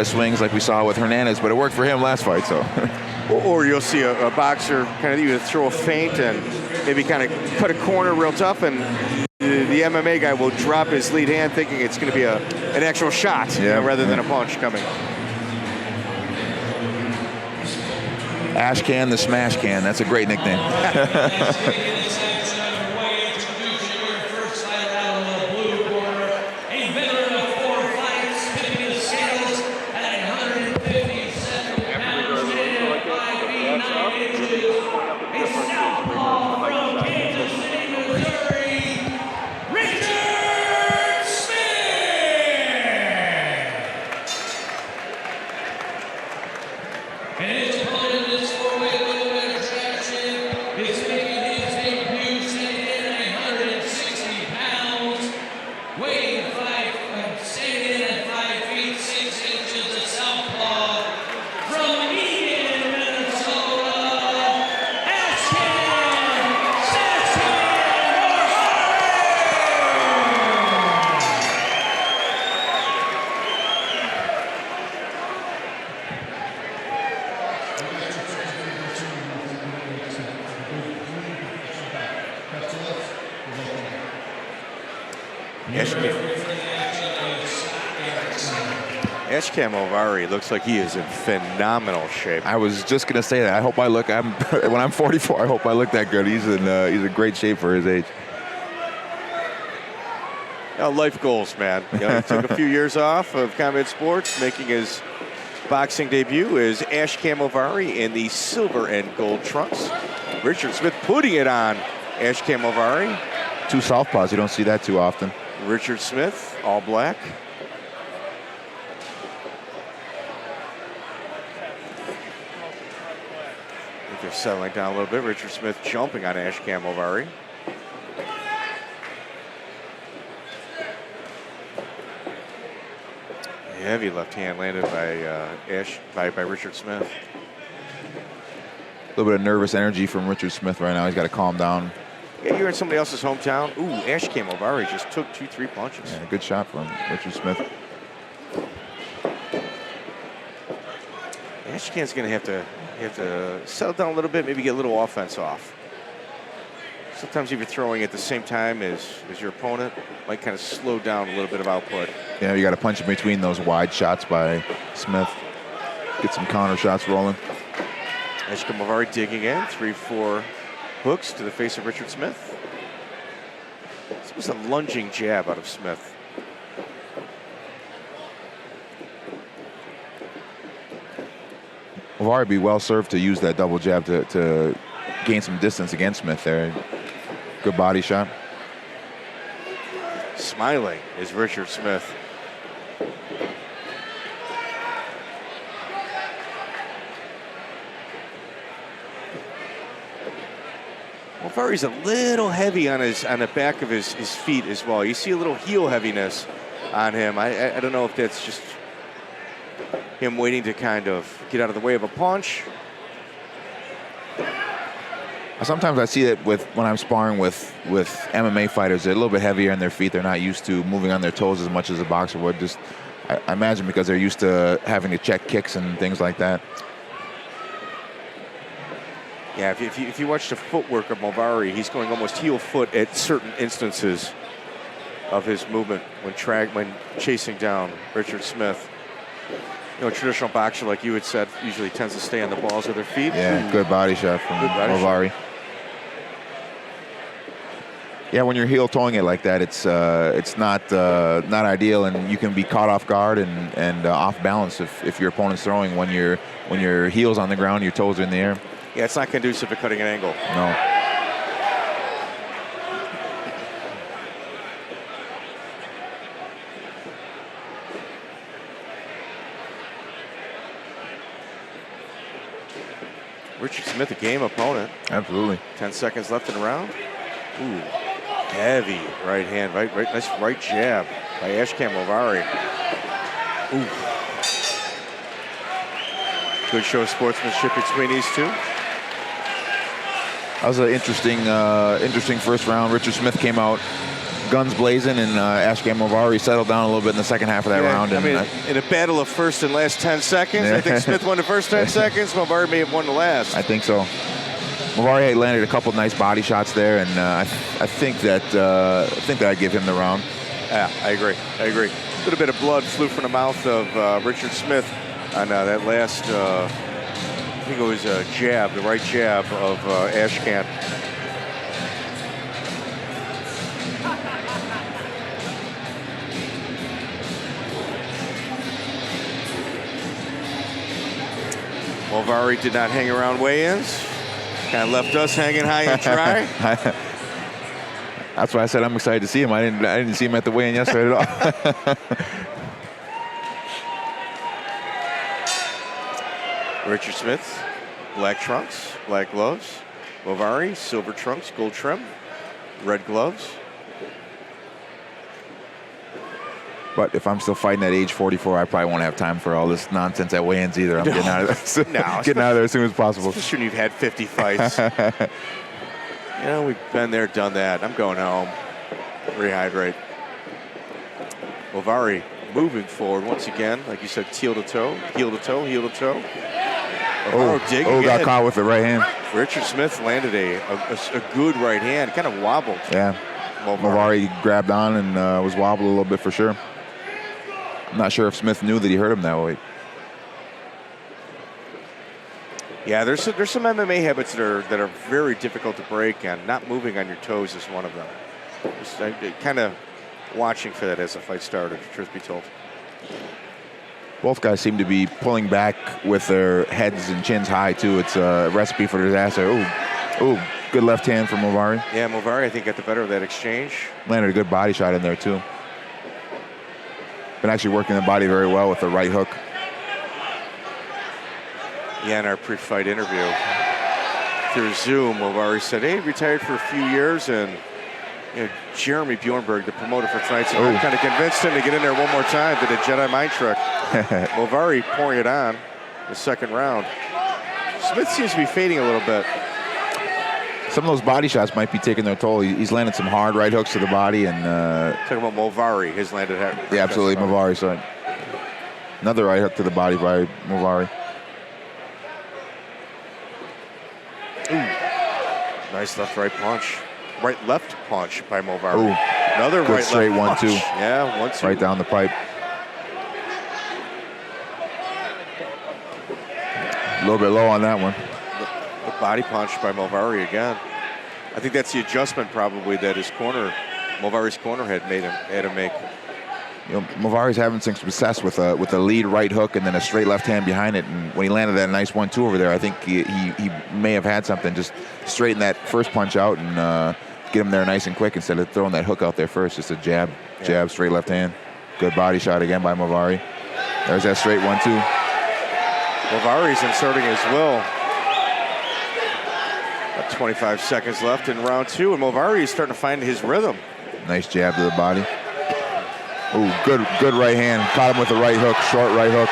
swings like we saw with Hernandez, but it worked for him last fight. So, or you'll see a boxer kind of either throw a feint and maybe kind of cut a corner real tough, and the MMA guy will drop his lead hand thinking it's going to be an actual shot, rather than a punch coming. Ashkan the Smash Can. That's a great nickname. Ashkan Morvari looks like he is in phenomenal shape. I was just gonna say that. I hope I look. When I'm 44. I hope I look that good. He's in great shape for his age. Life goals, man. He took a few years off of combat sports, making his boxing debut as Ashkan Morvari in the silver and gold trunks. Richard Smith putting it on Ashkan Morvari. Two southpaws. You don't see that too often. Richard Smith, all black. I think they're settling down a little bit. Richard Smith jumping on Ashkan Morvari. Heavy left hand landed by by Richard Smith. A little bit of nervous energy from Richard Smith right now. He's got to calm down. Yeah, you're in somebody else's hometown. Ooh, Ashkan Morvari just took 2-3 punches. Yeah, good shot from Richard Smith. Ashkan's going to have to settle down a little bit, maybe get a little offense off. Sometimes if you're throwing at the same time as your opponent, might kind of slow down a little bit of output. Yeah, you got to punch in between those wide shots by Smith. Get some counter shots rolling. Ashkan Morvari digging in, 3-4 hooks to the face of Richard Smith. This was a lunging jab out of Smith. Morvari be well served to use that double jab to gain some distance against Smith there. Good body shot. Smiling is Richard Smith. Morvari's a little heavy on the back of his feet as well. You see a little heel heaviness on him. I don't know if that's just him waiting to kind of get out of the way of a punch. Sometimes I see it when I'm sparring with MMA fighters. They're a little bit heavier on their feet. They're not used to moving on their toes as much as a boxer would. I imagine because they're used to having to check kicks and things like that. Yeah, if you watch the footwork of Morvari, he's going almost heel foot at certain instances of his movement when chasing down Richard Smith. A traditional boxer, like you had said, usually tends to stay on the balls of their feet. Yeah, good body shot from Morvari. Yeah, when you're heel towing it like that, it's not ideal, and you can be caught off guard and off balance if your opponent's throwing when your heel's on the ground, your toes are in the air. Yeah, it's not conducive to cutting an angle. No. Richard Smith, a game opponent. Absolutely. 10 seconds left in the round. Ooh, heavy right hand, nice right jab by Ashkan Morvari. Ooh. Good show of sportsmanship between these two. That was an interesting first round. Richard Smith came out guns blazing, and Ashkan Morvari settled down a little bit in the second half of that round. I And mean, in a battle of first and last 10 seconds, I think Smith won the first 10 seconds. Morvari may have won the last. I think so. Morvari landed a couple nice body shots there, and I think that I'd give him the round. Yeah, I agree. A little bit of blood flew from the mouth of Richard Smith on that last, I think it was a jab, the right jab of Ashkan. Morvari did not hang around weigh-ins. Kind of left us hanging high and dry. That's why I said I'm excited to see him. I didn't see him at the weigh-in yesterday at all. Richard Smith, black trunks, black gloves. Morvari, silver trunks, gold trim, red gloves. But if I'm still fighting at age 44, I probably won't have time for all this nonsense at weigh-ins either. I'm getting out of there. Getting out of there as soon as possible. Especially when you've had 50 fights. You know, we've been there, done that. I'm going home. Rehydrate. Morvari moving forward once again, like you said, heel to toe, heel to toe, heel to toe. Got caught with the right hand. Richard Smith landed a good right hand, kind of wobbled. Yeah. Morvari grabbed on and was wobbled a little bit for sure. I'm not sure if Smith knew that he hurt him that way. Yeah, there's some MMA habits that are very difficult to break, and not moving on your toes is one of them. Just kind of watching for that as the fight started, truth be told. Both guys seem to be pulling back with their heads and chins high, too. It's a recipe for disaster. Ooh, good left hand from Morvari. Yeah, Morvari, I think, got the better of that exchange. Landed a good body shot in there, too. Been actually working the body very well with the right hook. Yeah, in our pre-fight interview through Zoom, Morvari said, hey, retired for a few years, and Jeremy Bjornberg, the promoter for tonight's event, kind of convinced him to get in there one more time, did a Jedi mind trick. Morvari pouring it on the second round. Smith seems to be fading a little bit. Some of those body shots might be taking their toll. He's landed some hard right hooks to the body, and talking about Morvari, his landed head. Yeah, absolutely, Morvari. So another right hook to the body by Morvari. Nice left-right punch. Right-left punch by Morvari. Ooh. Another good right-left straight punch. 1-2. Yeah, 1-2. Right down the pipe. A little bit low on that one. The body punch by Morvari again. I think that's the adjustment probably that his corner, Morvari's corner had him make. Morvari's having some success with a lead right hook and then a straight left hand behind it. And when he landed that nice 1-2 over there, I think he may have had something. Just straighten that first punch out and get him there nice and quick instead of throwing that hook out there first. Just a jab, straight left hand. Good body shot again by Morvari. There's that straight 1-2. Morvari's inserting his will. About 25 seconds left in round 2, and Morvari is starting to find his rhythm. Nice jab to the body. Ooh, good right hand. Caught him with the right hook, short right hook.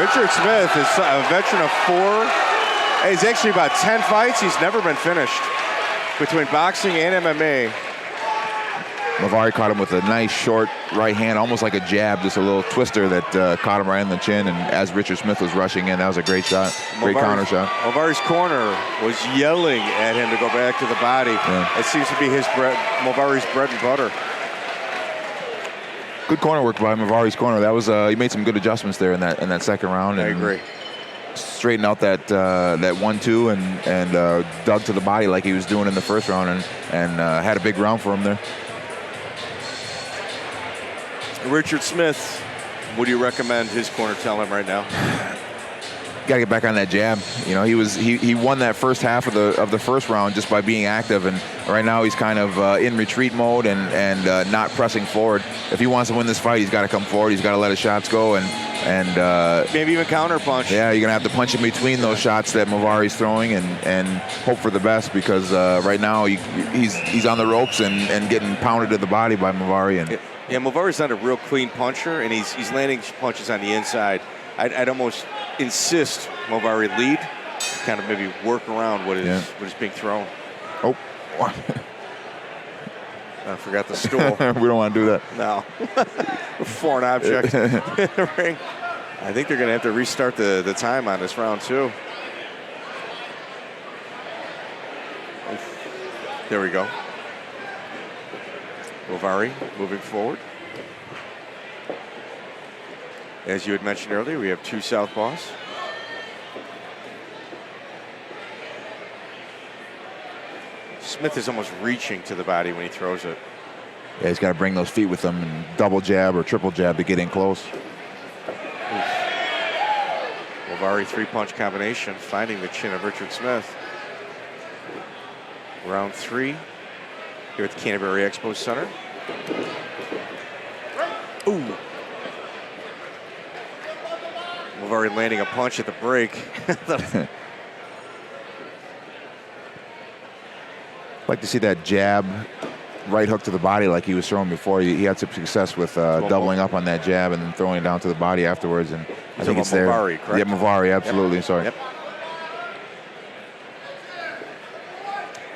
Richard Smith is a veteran of 4. He's actually about 10 fights. He's never been finished between boxing and MMA. Morvari caught him with a nice short right hand, almost like a jab, just a little twister that caught him right in the chin. And as Richard Smith was rushing in, that was a great shot, great counter shot. Morvari's corner was yelling at him to go back to the body. Yeah. It seems to be Morvari's bread and butter. Good corner work by Morvari's corner. That was he made some good adjustments there in that second round. I agree. Straightened out that 1-2 and dug to the body like he was doing in the first round and had a big round for him there. Richard Smith, what do you recommend his corner tell him right now? Got to get back on that jab. He won that first half of the first round just by being active, and right now he's kind of in retreat mode and not pressing forward. If he wants to win this fight, he's got to come forward. He's got to let his shots go and maybe even counter punch. Yeah, you're gonna have to punch in between those shots that Morvari's throwing and hope for the best because right now he's on the ropes and getting pounded to the body by Morvari. Yeah, Morvari's not a real clean puncher, and he's landing punches on the inside. I'd almost insist Morvari lead, kind of maybe work around what is being thrown. Oh. I forgot the stool. We don't want to do that. No. Foreign object in the ring. I think they're going to have to restart the time on this round, too. There we go. Morvari moving forward. As you had mentioned earlier, we have two southpaws. Smith is almost reaching to the body when he throws it. Yeah, he's got to bring those feet with him and double jab or triple jab to get in close. Morvari three-punch combination, finding the chin of Richard Smith. Round 3 here at the Canterbury Expo Center. Ooh. Morvari landing a punch at the break. Like to see that jab, right hook to the body like he was throwing before. He had some success with doubling up on that jab and then throwing it down to the body afterwards. And I think it's there. Morvari, correct? Yeah, Morvari, absolutely. Yep. Sorry. Yep.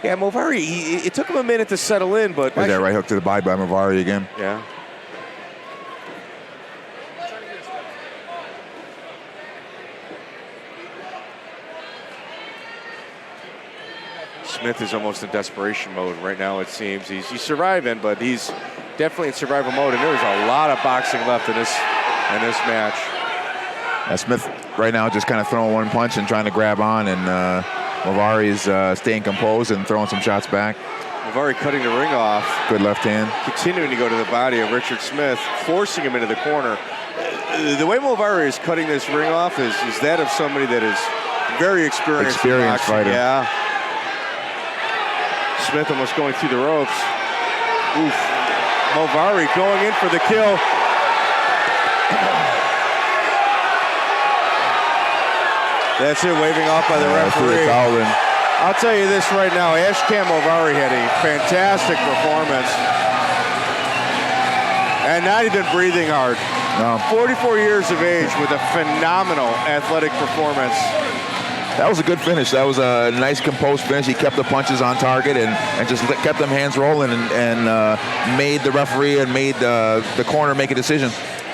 Yeah, Morvari, it took him a minute to settle in, but... There's that right hook to the body by Morvari again. Yeah. Smith is almost in desperation mode right now, it seems. He's surviving, but he's definitely in survival mode, and there's a lot of boxing left in this match. Smith right now just kind of throwing one punch and trying to grab on, and Morvari is staying composed and throwing some shots back. Morvari cutting the ring off. Good left hand. Continuing to go to the body of Richard Smith, forcing him into the corner. The way Morvari is cutting this ring off is that of somebody that is very experienced fighter. Yeah. Smith almost going through the ropes. Oof. Morvari going in for the kill. That's it, waving off by the referee. I'll tell you this right now, Ashkan Morvari had a fantastic performance. And not even breathing hard. No. 44 years of age with a phenomenal athletic performance. That was a good finish. That was a nice composed finish. He kept the punches on target and just kept them hands rolling and made the referee and made the corner make a decision.